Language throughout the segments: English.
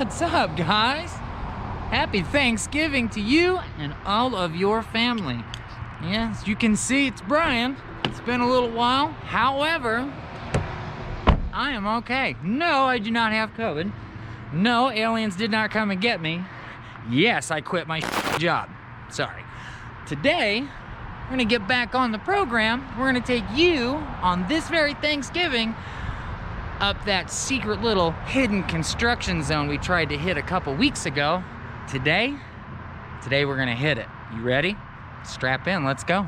What's up, guys? Happy Thanksgiving to you and all of your family. Yeah, as you can see, it's Brian. It's been a little while. However, I am okay. No, I do not have COVID. No, aliens did not come and get me. Yes, I quit my job. Sorry. Today, we're gonna get back on the program. We're gonna take you on this very Thanksgiving up that secret little hidden construction zone we tried to hit a couple weeks ago. Today we're gonna hit it. You ready? Strap in, let's go.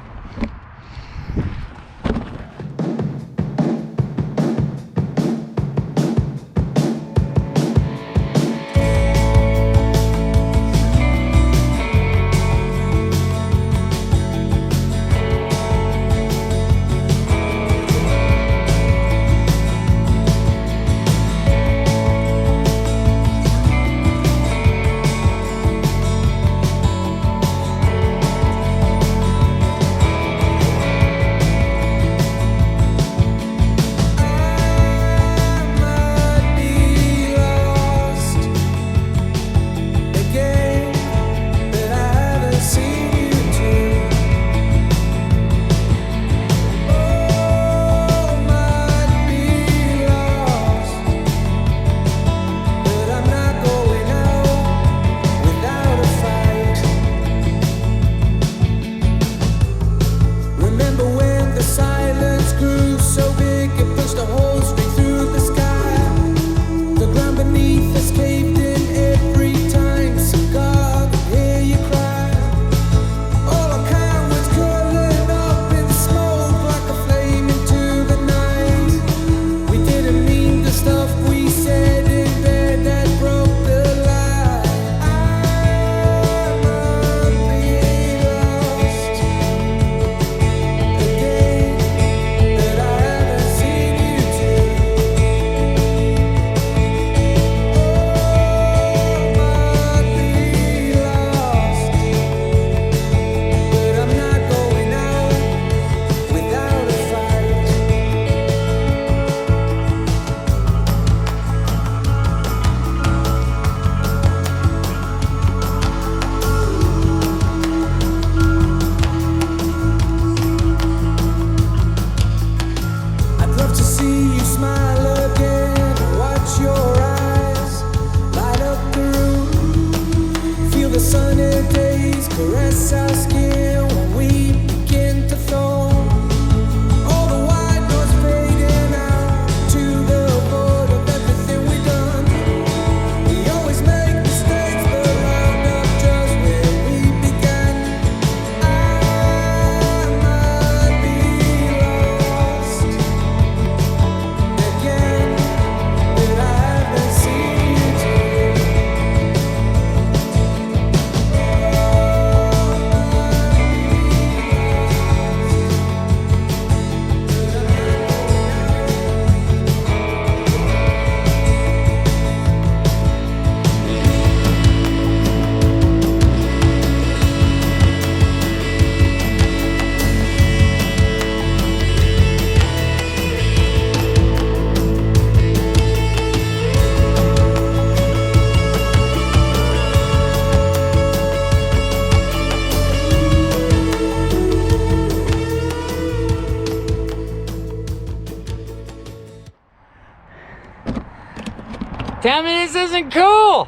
Tell me this isn't cool.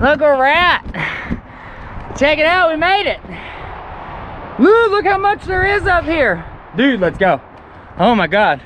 Look where we're at. Check it out, we made it. Woo, look how much there is up here. Dude, let's go. Oh my God.